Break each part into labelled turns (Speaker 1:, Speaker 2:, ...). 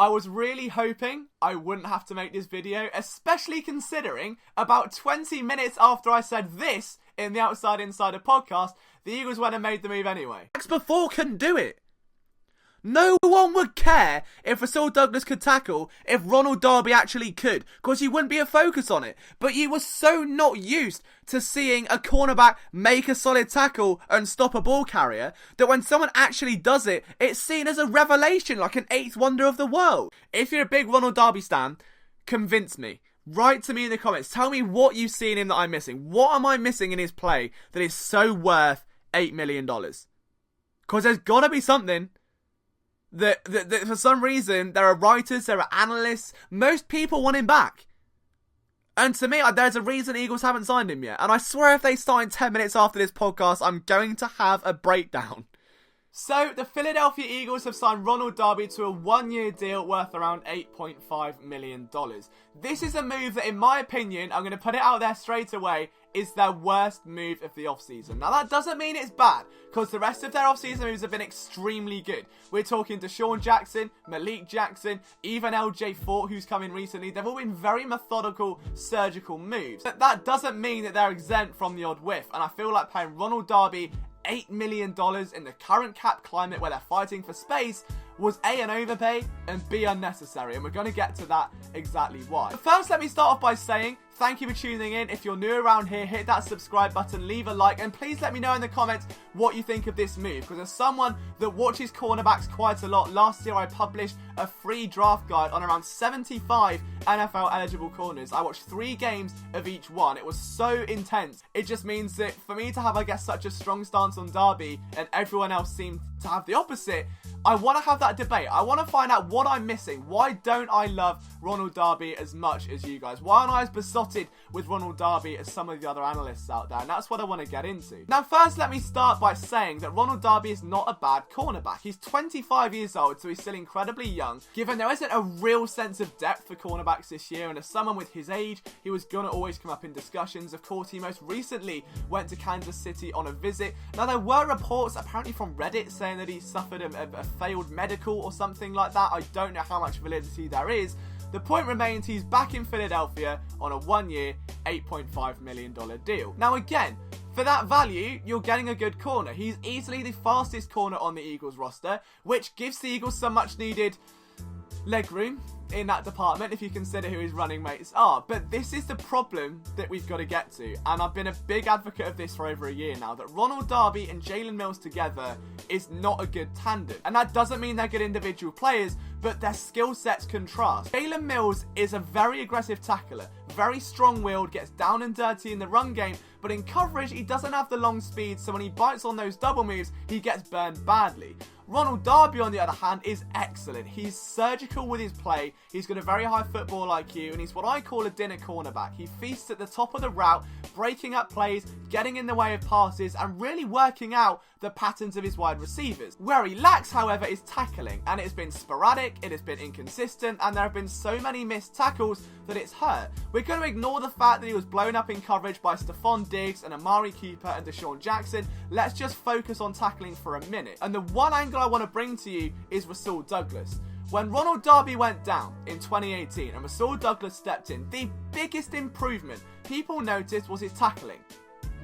Speaker 1: I was really hoping I wouldn't have to make this video, especially considering about 20 minutes after I said this in the Outside Insider podcast, the Eagles went and made the move anyway. Max before couldn't do it. No one would care if Rasul Douglas could tackle if Ronald Darby actually could, because you wouldn't be a focus on it. But you were so not used to seeing a cornerback make a solid tackle and stop a ball carrier that when someone actually does it, it's seen as a revelation, like an eighth wonder of the world. If you're a big Ronald Darby stan, convince me. Write to me in the comments. Tell me what you've seen in that I'm missing. What am I missing in his play that is so worth $8 million? Because there's got to be something. That for some reason, there are writers, there are analysts, most people want him back. And to me, there's a reason Eagles haven't signed him yet. And I swear if they sign 10 minutes after this podcast, I'm going to have a breakdown. So, the Philadelphia Eagles have signed Ronald Darby to a one-year deal worth around $8.5 million. This is a move that, in my opinion, I'm going to put it out there straight away, is their worst move of the offseason. Now, that doesn't mean it's bad, because the rest of their offseason moves have been extremely good. We're talking Deshaun Jackson, Malik Jackson, even LJ Fort, who's come in recently. They've all been very methodical, surgical moves. But that doesn't mean that they're exempt from the odd whiff, and I feel like paying Ronald Darby $8 million in the current cap climate where they're fighting for space was A, an overpay, and B, unnecessary, and we're going to get to that exactly why. But first, let me start off by saying thank you for tuning in. If you're new around here, hit that subscribe button, leave a like, and please let me know in the comments what you think of this move, because as someone that watches cornerbacks quite a lot, last year I published a free draft guide on around 75 NFL eligible corners. I watched 3 games of each one. It was so intense. It just means that for me to have, I guess, such a strong stance on Darby and everyone else seemed to have the opposite, I want to have that debate. I want to find out what I'm missing. Why don't I love Ronald Darby as much as you guys? Why aren't I as besotted with Ronald Darby as some of the other analysts out there? And that's what I want to get into. Now, first, let me start by saying that Ronald Darby is not a bad cornerback. He's 25 years old, so he's still incredibly young. Given there isn't a real sense of depth for cornerbacks this year, and as someone with his age, he was going to always come up in discussions. Of course, he most recently went to Kansas City on a visit. Now, there were reports, apparently from Reddit, saying that he suffered a failed medical or something like that. I don't know how much validity there is. The point remains he's back in Philadelphia on a one-year, $8.5 million deal. Now again, for that value, you're getting a good corner. He's easily the fastest corner on the Eagles roster, which gives the Eagles some much needed leg room in that department if you consider who his running mates are. But this is the problem that we've got to get to, and I've been a big advocate of this for over a year now, that Ronald Darby and Jaylen Mills together is not a good tandem. And that doesn't mean they're good individual players, but their skill sets contrast. Jaylen Mills is a very aggressive tackler, very strong-willed, gets down and dirty in the run game, but in coverage he doesn't have the long speed, so when he bites on those double moves, he gets burned badly. Ronald Darby, on the other hand, is excellent. He's surgical with his play, he's got a very high football IQ, and he's what I call a dinner cornerback. He feasts at the top of the route, breaking up plays, getting in the way of passes, and really working out the patterns of his wide receivers. Where he lacks, however, is tackling, and it's been sporadic, it has been inconsistent, and there have been so many missed tackles that it's hurt. We're going to ignore the fact that he was blown up in coverage by Stephon Diggs and Amari Cooper and Deshaun Jackson. Let's just focus on tackling for a minute. And the one angle I want to bring to you is Rasul Douglas. When Ronald Darby went down in 2018 and Rasul Douglas stepped in, the biggest improvement people noticed was his tackling.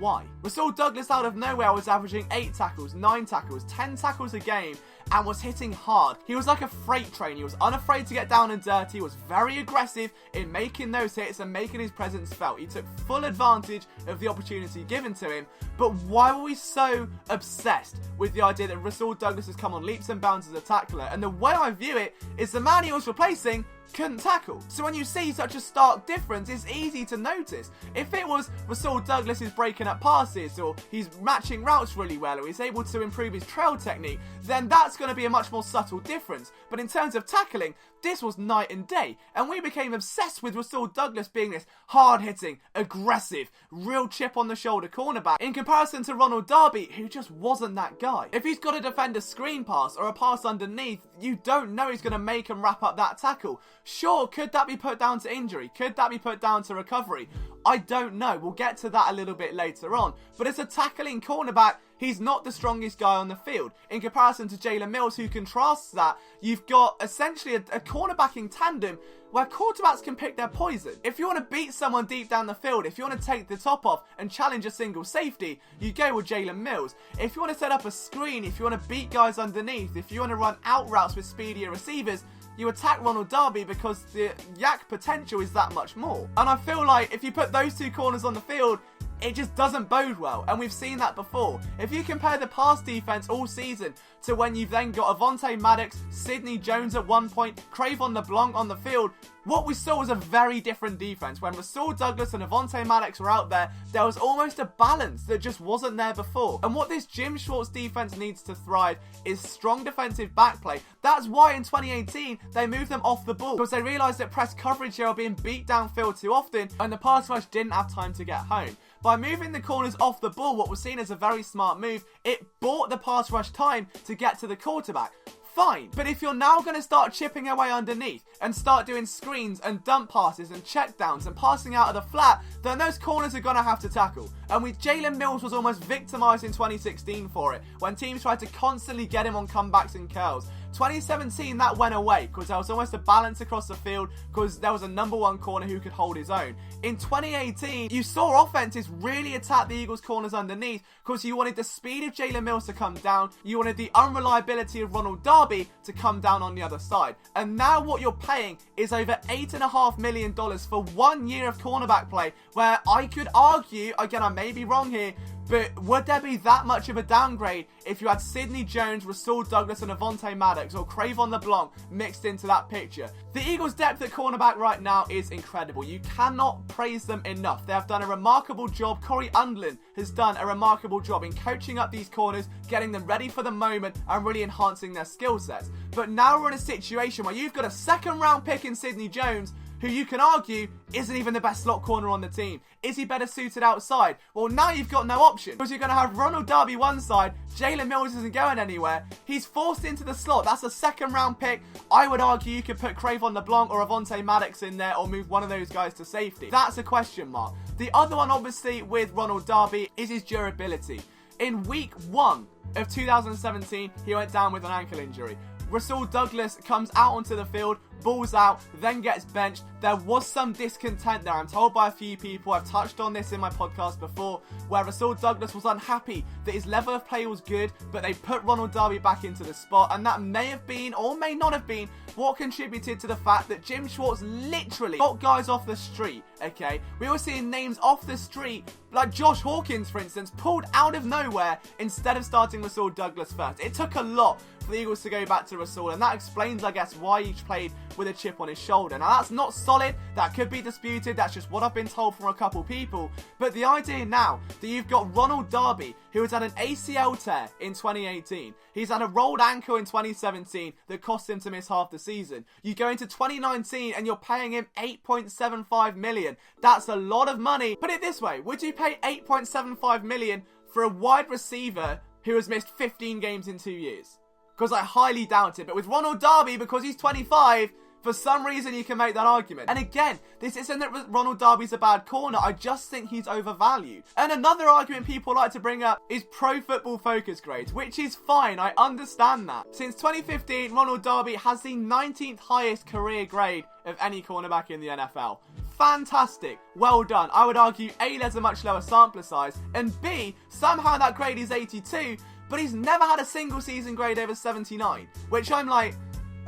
Speaker 1: Why? Rasul Douglas out of nowhere was averaging 8 tackles, 9 tackles, 10 tackles a game and was hitting hard. He was like a freight train. He was unafraid to get down and dirty, was very aggressive in making those hits and making his presence felt. He took full advantage of the opportunity given to him. But why were we so obsessed with the idea that Rasul Douglas has come on leaps and bounds as a tackler? And the way I view it is the man he was replacing couldn't tackle. So when you see such a stark difference, it's easy to notice. If it was Rasul Douglas is breaking up passes, or he's matching routes really well, or he's able to improve his trail technique, then that's going to be a much more subtle difference. But in terms of tackling, this was night and day, and we became obsessed with Rasul Douglas being this hard-hitting, aggressive, real chip on the shoulder cornerback in comparison to Ronald Darby, who just wasn't that guy. If he's got to defend a screen pass or a pass underneath, you don't know he's going to make and wrap up that tackle. Sure, could that be put down to injury? Could that be put down to recovery? I don't know. We'll get to that a little bit later on. But as a tackling cornerback, He's not the strongest guy on the field. In comparison to Jaylen Mills, who contrasts that, you've got essentially a cornerbacking tandem where quarterbacks can pick their poison. If you want to beat someone deep down the field, if you want to take the top off and challenge a single safety, you go with Jaylen Mills. If you want to set up a screen, if you want to beat guys underneath, if you want to run out routes with speedier receivers, you attack Ronald Darby because the yak potential is that much more. And I feel like if you put those two corners on the field, it just doesn't bode well, and we've seen that before. If you compare the pass defense all season to when you've then got Avonte Maddox, Sidney Jones at one point, Crayvon LeBlanc on the field, what we saw was a very different defense. When Rasul Douglas and Avonte Maddox were out there was almost a balance that just wasn't there before. And what this Jim Schwartz defense needs to thrive is strong defensive back play. That's why in 2018 they moved them off the ball, because they realised that press coverage here are being beat downfield too often and the pass rush didn't have time to get home. By moving the corners off the ball, what was seen as a very smart move, it bought the pass rush time to get to the quarterback. Fine, but if you're now going to start chipping away underneath and start doing screens and dump passes and checkdowns and passing out of the flat, then those corners are going to have to tackle. And with Jaylen Mills was almost victimised in 2016 for it, when teams tried to constantly get him on comebacks and curls. 2017, that went away because there was almost a balance across the field because there was a number one corner who could hold his own. In 2018, you saw offenses really attack the Eagles' corners underneath because you wanted the speed of Jaylen Mills to come down, you wanted the unreliability of Ronald Darby to come down on the other side. And now what you're paying is over $8.5 million for 1 year of cornerback play, where I could argue, again I may be wrong here, but would there be that much of a downgrade if you had Sidney Jones, Rasul Douglas and Avonte Maddox or Crayvon LeBlanc mixed into that picture? The Eagles' depth at cornerback right now is incredible. You cannot praise them enough. They have done a remarkable job. Corey Undlin has done a remarkable job in coaching up these corners, getting them ready for the moment and really enhancing their skill sets. But now we're in a situation where you've got a second round pick in Sidney Jones, who you can argue isn't even the best slot corner on the team. Is he better suited outside? Well, now you've got no option because you're going to have Ronald Darby one side, Jaylen Mills isn't going anywhere. He's forced into the slot. That's a second round pick. I would argue you could put Crayvon LeBlanc or Avonte Maddox in there or move one of those guys to safety. That's a question mark. The other one, obviously, with Ronald Darby is his durability. In week 1 of 2017, he went down with an ankle injury. Rasul Douglas comes out onto the field, balls out, then gets benched. There was some discontent there, I'm told by a few people. I've touched on this in my podcast before, where Rasul Douglas was unhappy that his level of play was good, but they put Ronald Darby back into the spot, and that may have been, or may not have been, what contributed to the fact that Jim Schwartz literally got guys off the street, okay? We were seeing names off the street, like Josh Hawkins, for instance, pulled out of nowhere instead of starting Rasul Douglas first. It took a lot for the Eagles to go back to Rasul, and that explains, I guess, why he played with a chip on his shoulder. Now, that's not solid, that could be disputed, that's just what I've been told from a couple people, but the idea now that you've got Ronald Darby, who has had an ACL tear in 2018, he's had a rolled ankle in 2017 that cost him to miss half the season. You go into 2019 and you're paying him $8.75 million. That's a lot of money. Put it this way, would you pay $8.75 million for a wide receiver who has missed 15 games in 2 years? Because I highly doubt it. But with Ronald Darby, because he's 25, for some reason you can make that argument. And again, this isn't that Ronald Darby's a bad corner, I just think he's overvalued. And another argument people like to bring up is Pro Football Focus grades, which is fine, I understand that. Since 2015, Ronald Darby has the 19th highest career grade of any cornerback in the NFL. Fantastic, well done. I would argue A, there's a much lower sample size, and B, somehow that grade is 82, but he's never had a single season grade over 79, which I'm like,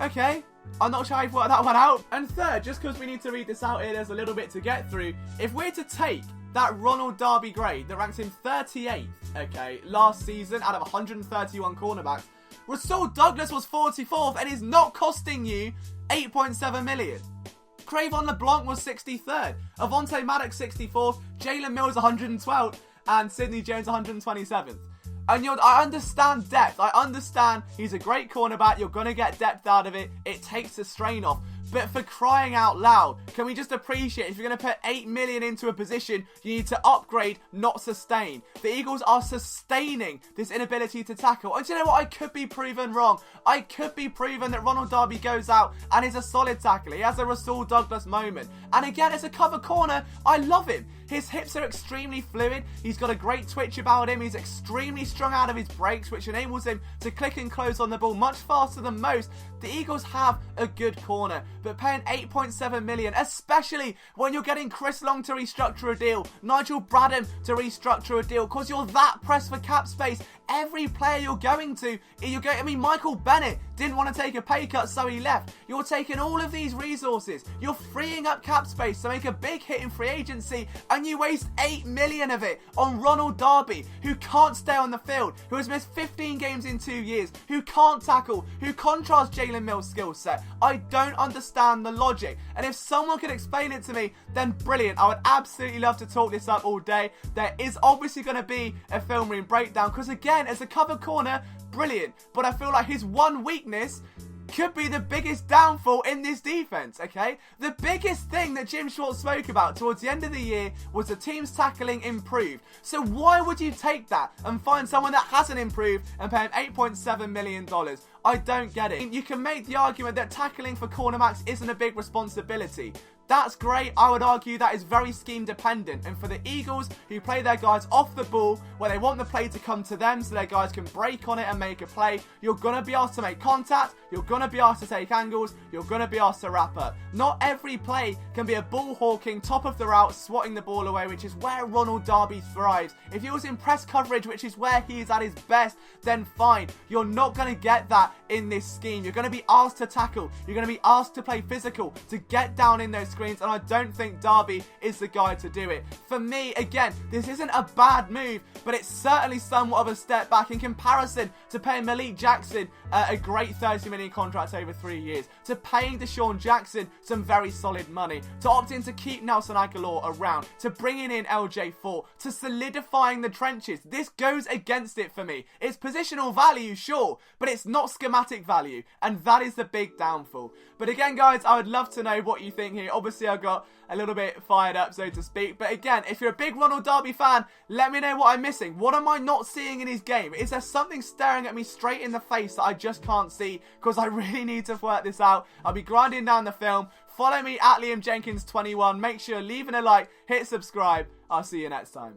Speaker 1: okay, I'm not sure how you've worked that one out. And third, just because we need to read this out here, there's a little bit to get through. If we're to take that Ronald Darby grade that ranks him 38th, okay, last season out of 131 cornerbacks, Rasul Douglas was 44th and is not costing you $8.7 million. Crayvon LeBlanc was 63rd, Avonte Maddox 64th, Jaylen Mills 112th, and Sidney Jones 127th. And I understand depth. I understand he's a great cornerback. You're going to get depth out of it. It takes the strain off. but for crying out loud, can we just appreciate if you're going to put $8 million into a position, you need to upgrade, not sustain. The Eagles are sustaining this inability to tackle. And do you know what? I could be proven wrong. I could be proven that Ronald Darby goes out and is a solid tackler. He has a Rasul Douglas moment. And again, as a cover corner, I love him. His hips are extremely fluid. He's got a great twitch about him. He's extremely strong out of his breaks, which enables him to click and close on the ball much faster than most. The Eagles have a good corner, but paying $8.7 million, especially when you're getting Chris Long to restructure a deal, Nigel Bradham to restructure a deal, because you're that pressed for cap space. Every player you're going to, Michael Bennett didn't want to take a pay cut, so he left. You're taking all of these resources, you're freeing up cap space to make a big hit in free agency, and you waste $8 million of it on Ronald Darby, who can't stay on the field, who has missed 15 games in 2 years, who can't tackle, who contrasts Jaylen Mills' skill set. I don't understand the logic, and if someone could explain it to me, then brilliant. I would absolutely love to talk this up all day. There is obviously going to be a film room breakdown, because again, as a cover corner, brilliant, but I feel like his one weakness could be the biggest downfall in this defense, okay? The biggest thing that Jim Schwartz spoke about towards the end of the year was the team's tackling improved. So why would you take that and find someone that hasn't improved and pay him $8.7 million? I don't get it. You can make the argument that tackling for cornerbacks isn't a big responsibility. That's great. I would argue that is very scheme dependent. And for the Eagles, who play their guys off the ball, where they want the play to come to them so their guys can break on it and make a play, you're going to be asked to make contact, you're going to be asked to take angles, you're going to be asked to wrap up. Not every play can be a ball hawking, top of the route, swatting the ball away, which is where Ronald Darby thrives. If he was in press coverage, which is where he is at his best, then fine. You're not going to get that in this scheme. You're going to be asked to tackle, you're going to be asked to play physical, to get down in those screens, and I don't think Darby is the guy to do it. For me, again, this isn't a bad move, but it's certainly somewhat of a step back in comparison to paying Malik Jackson a great $30 million contract over 3 years, to paying Deshaun Jackson some very solid money, to opting to keep Nelson Aguilar around, to bringing in LJ4, to solidifying the trenches. This goes against it for me. It's positional value, sure, but it's not schematic value, and that is the big downfall. But again, guys, I would love to know what you think here. Obviously, I got a little bit fired up, so to speak. But again, if you're a big Ronald Darby fan, let me know what I'm missing. What am I not seeing in his game? Is there something staring at me straight in the face that I just can't see? Because I really need to work this out. I'll be grinding down the film. Follow me at Liam Jenkins 21. Make sure you're leaving a like, hit subscribe. I'll see you next time.